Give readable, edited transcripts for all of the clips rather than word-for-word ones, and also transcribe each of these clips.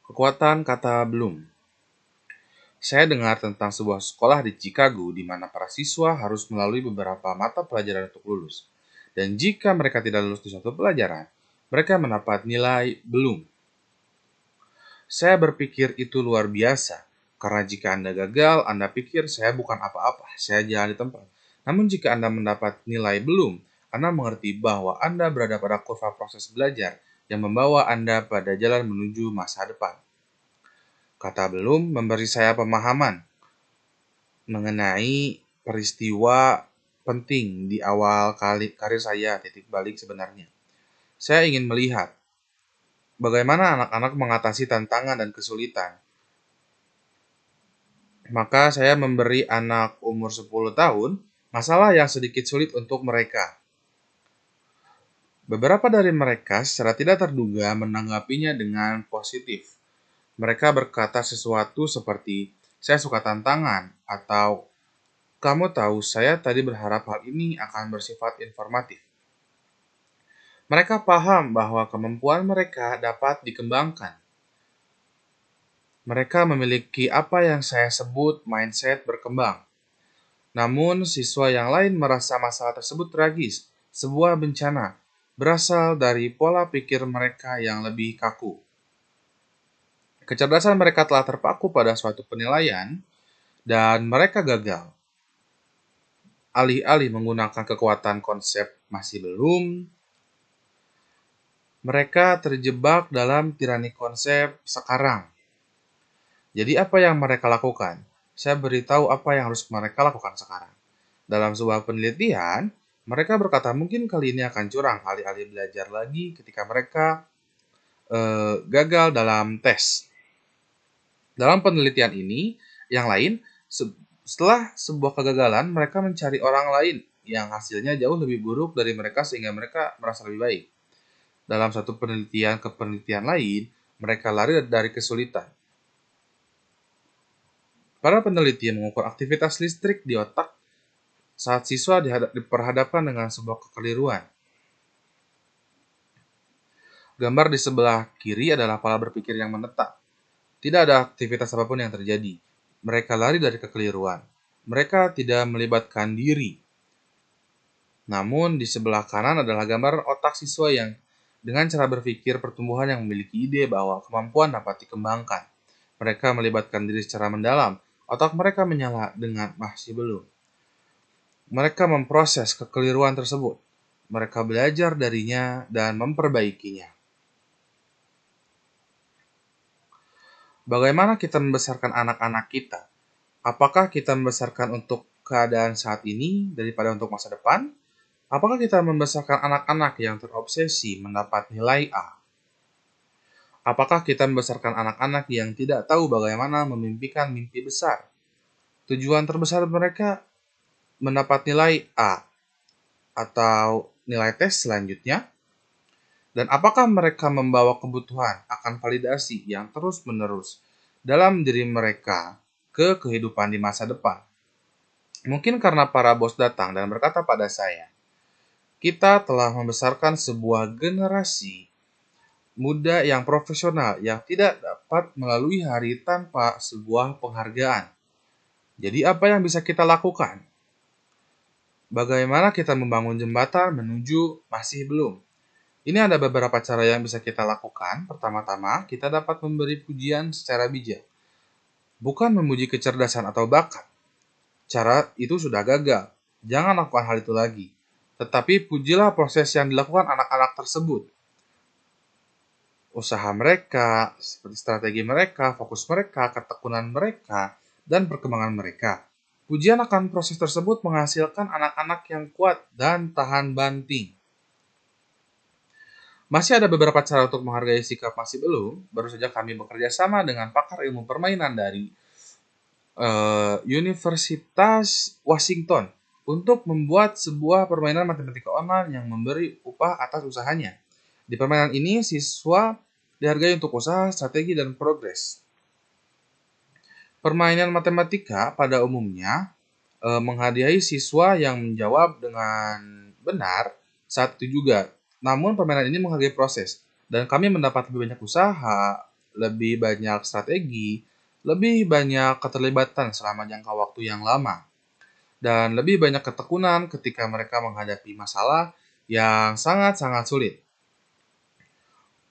Kekuatan kata belum. Saya dengar tentang sebuah sekolah di Chicago di mana para siswa harus melalui beberapa mata pelajaran untuk lulus. Dan jika mereka tidak lulus di suatu pelajaran, mereka mendapat nilai belum. Saya berpikir itu luar biasa, karena jika Anda gagal, Anda pikir saya bukan apa-apa, saya jalan di tempat. Namun jika Anda mendapat nilai belum, Anda mengerti bahwa Anda berada pada kurva proses belajar yang membawa Anda pada jalan menuju masa depan. Kata belum memberi saya pemahaman mengenai peristiwa penting di awal karir saya, titik balik sebenarnya. Saya ingin melihat bagaimana anak-anak mengatasi tantangan dan kesulitan. Maka saya memberi anak umur 10 tahun masalah yang sedikit sulit untuk mereka. Beberapa dari mereka secara tidak terduga menanggapinya dengan positif. Mereka berkata sesuatu seperti, "Saya suka tantangan," atau "Kamu tahu, saya tadi berharap hal ini akan bersifat informatif." Mereka paham bahwa kemampuan mereka dapat dikembangkan. Mereka memiliki apa yang saya sebut mindset berkembang. Namun, siswa yang lain merasa masalah tersebut tragis, sebuah bencana, berasal dari pola pikir mereka yang lebih kaku. Kecerdasan mereka telah terpaku pada suatu penilaian, dan mereka gagal. Alih-alih menggunakan kekuatan konsep masih belum, mereka terjebak dalam tirani konsep sekarang. Jadi apa yang mereka lakukan? Saya beritahu apa yang harus mereka lakukan sekarang. Dalam sebuah penelitian, mereka berkata mungkin kali ini akan curang, alih-alih belajar lagi ketika mereka gagal dalam tes. Dalam penelitian ini, yang lain, setelah sebuah kegagalan, mereka mencari orang lain yang hasilnya jauh lebih buruk dari mereka sehingga mereka merasa lebih baik. Dalam satu penelitian ke penelitian lain, mereka lari dari kesulitan. Para peneliti mengukur aktivitas listrik di otak saat siswa diperhadapkan dengan sebuah kekeliruan. Gambar di sebelah kiri adalah pola berpikir yang menetap. Tidak ada aktivitas apapun yang terjadi. Mereka lari dari kekeliruan. Mereka tidak melibatkan diri. Namun di sebelah kanan adalah gambar otak siswa yang dengan cara berpikir pertumbuhan yang memiliki ide bahwa kemampuan dapat dikembangkan. Mereka melibatkan diri secara mendalam. Otak mereka menyala dengan masih belum. Mereka memproses kekeliruan tersebut. Mereka belajar darinya dan memperbaikinya. Bagaimana kita membesarkan anak-anak kita? Apakah kita membesarkan untuk keadaan saat ini daripada untuk masa depan? Apakah kita membesarkan anak-anak yang terobsesi mendapat nilai A? Apakah kita membesarkan anak-anak yang tidak tahu bagaimana memimpikan mimpi besar? Tujuan terbesar mereka mendapat nilai A atau nilai tes selanjutnya? Dan apakah mereka membawa kebutuhan akan validasi yang terus-menerus dalam diri mereka ke kehidupan di masa depan? Mungkin karena para bos datang dan berkata pada saya, kita telah membesarkan sebuah generasi muda yang profesional yang tidak dapat melalui hari tanpa sebuah penghargaan. Jadi apa yang bisa kita lakukan? Bagaimana kita membangun jembatan menuju masih belum? Ini ada beberapa cara yang bisa kita lakukan. Pertama-tama, kita dapat memberi pujian secara bijak. Bukan memuji kecerdasan atau bakat. Cara itu sudah gagal. Jangan lakukan hal itu lagi. Tetapi pujilah proses yang dilakukan anak-anak tersebut. Usaha mereka, seperti strategi mereka, fokus mereka, ketekunan mereka, dan perkembangan mereka. Pujian akan proses tersebut menghasilkan anak-anak yang kuat dan tahan banting. Masih ada beberapa cara untuk menghargai sikap masih belum. Baru saja kami bekerja sama dengan pakar ilmu permainan dari Universitas Washington untuk membuat sebuah permainan matematika online yang memberi upah atas usahanya. Di permainan ini, siswa dihargai untuk usaha, strategi, dan progres. Permainan matematika pada umumnya menghadiahi siswa yang menjawab dengan benar saat itu juga. Namun permainan ini menghargai proses, dan kami mendapat lebih banyak usaha, lebih banyak strategi, lebih banyak keterlibatan selama jangka waktu yang lama, dan lebih banyak ketekunan ketika mereka menghadapi masalah yang sangat-sangat sulit.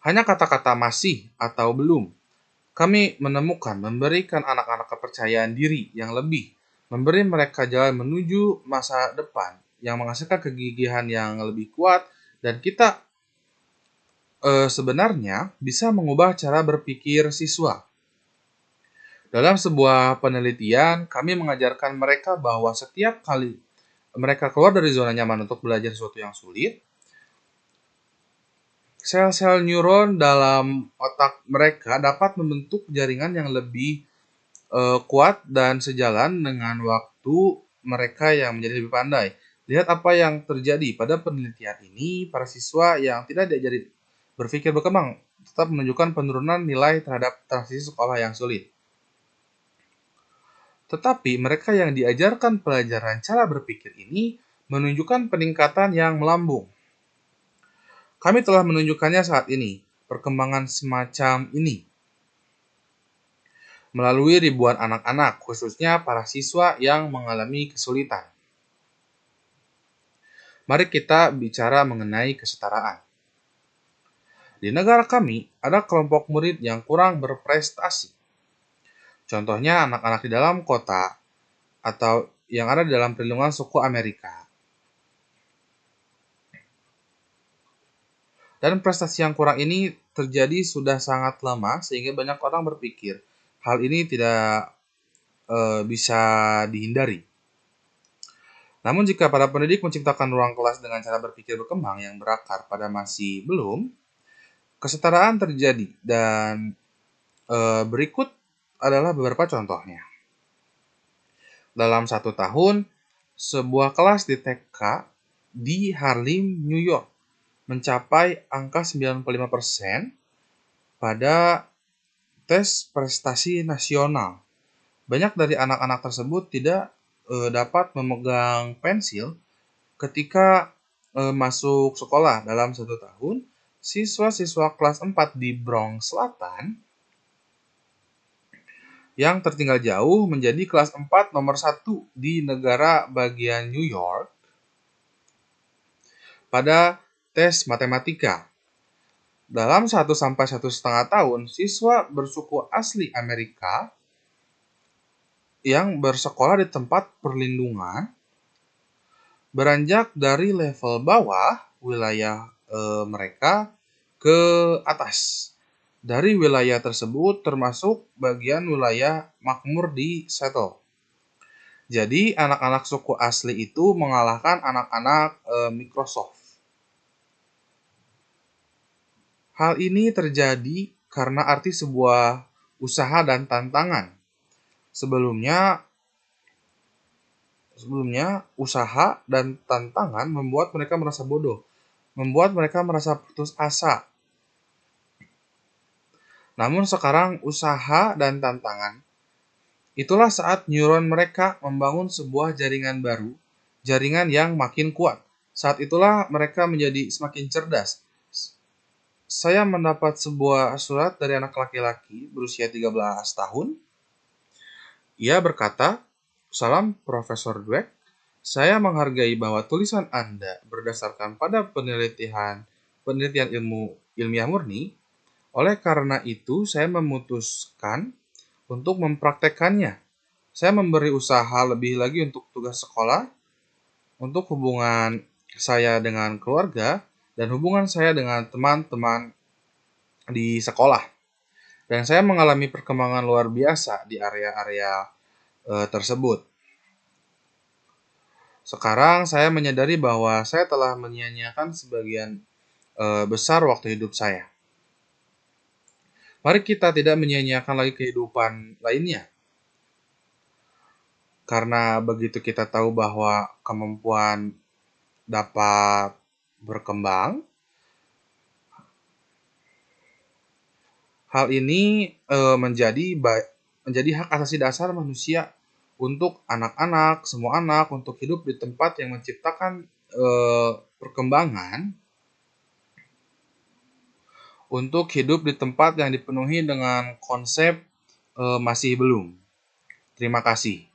Hanya kata-kata masih atau belum, kami menemukan memberikan anak-anak kepercayaan diri yang lebih, memberi mereka jalan menuju masa depan yang menghasilkan kegigihan yang lebih kuat, dan kita sebenarnya bisa mengubah cara berpikir siswa. Dalam sebuah penelitian, kami mengajarkan mereka bahwa setiap kali mereka keluar dari zona nyaman untuk belajar sesuatu yang sulit, sel-sel neuron dalam otak mereka dapat membentuk jaringan yang lebih kuat dan sejalan dengan waktu mereka yang menjadi lebih pandai. Lihat apa yang terjadi pada penelitian ini, para siswa yang tidak diajari berpikir berkembang tetap menunjukkan penurunan nilai terhadap transisi sekolah yang sulit. Tetapi mereka yang diajarkan pelajaran cara berpikir ini menunjukkan peningkatan yang melambung. Kami telah menunjukkannya saat ini, perkembangan semacam ini, melalui ribuan anak-anak, khususnya para siswa yang mengalami kesulitan. Mari kita bicara mengenai kesetaraan. Di negara kami, ada kelompok murid yang kurang berprestasi. Contohnya anak-anak di dalam kota atau yang ada di dalam perlindungan suku Amerika. Dan prestasi yang kurang ini terjadi sudah sangat lama sehingga banyak orang berpikir hal ini tidak bisa dihindari. Namun jika para pendidik menciptakan ruang kelas dengan cara berpikir berkembang yang berakar pada masih belum, kesetaraan terjadi dan berikut adalah beberapa contohnya. Dalam 1 tahun, sebuah kelas di TK di Harlem, New York mencapai angka 95% pada tes prestasi nasional. Banyak dari anak-anak tersebut tidak dapat memegang pensil ketika masuk sekolah. Dalam 1 tahun, siswa-siswa kelas 4 di Bronx Selatan yang tertinggal jauh menjadi kelas 4 nomor 1 di negara bagian New York pada tes matematika. Dalam 1 sampai 1,5 tahun, siswa bersuku asli Amerika yang bersekolah di tempat perlindungan beranjak dari level bawah wilayah mereka ke atas. Dari wilayah tersebut termasuk bagian wilayah makmur di Seattle. Jadi anak-anak suku asli itu mengalahkan anak-anak Microsoft. Hal ini terjadi karena arti sebuah usaha dan tantangan. Sebelumnya, usaha dan tantangan membuat mereka merasa bodoh, membuat mereka merasa putus asa. Namun sekarang usaha dan tantangan, itulah saat neuron mereka membangun sebuah jaringan baru, jaringan yang makin kuat. Saat itulah mereka menjadi semakin cerdas. Saya mendapat sebuah surat dari anak laki-laki berusia 13 tahun. Ia berkata, "Salam Profesor Dweck, saya menghargai bahwa tulisan Anda berdasarkan pada penelitian ilmiah murni. Oleh karena itu, saya memutuskan untuk mempraktekkannya. Saya memberi usaha lebih lagi untuk tugas sekolah, untuk hubungan saya dengan keluarga, dan hubungan saya dengan teman-teman di sekolah. Dan saya mengalami perkembangan luar biasa di area-area tersebut. Sekarang saya menyadari bahwa saya telah menyia-nyiakan sebagian besar waktu hidup saya. Mari kita tidak menyia-nyiakan lagi kehidupan lainnya. Karena begitu kita tahu bahwa kemampuan dapat berkembang, hal ini menjadi hak asasi dasar manusia untuk anak-anak, semua anak, untuk hidup di tempat yang menciptakan perkembangan untuk hidup di tempat yang dipenuhi dengan konsep masih belum. Terima kasih.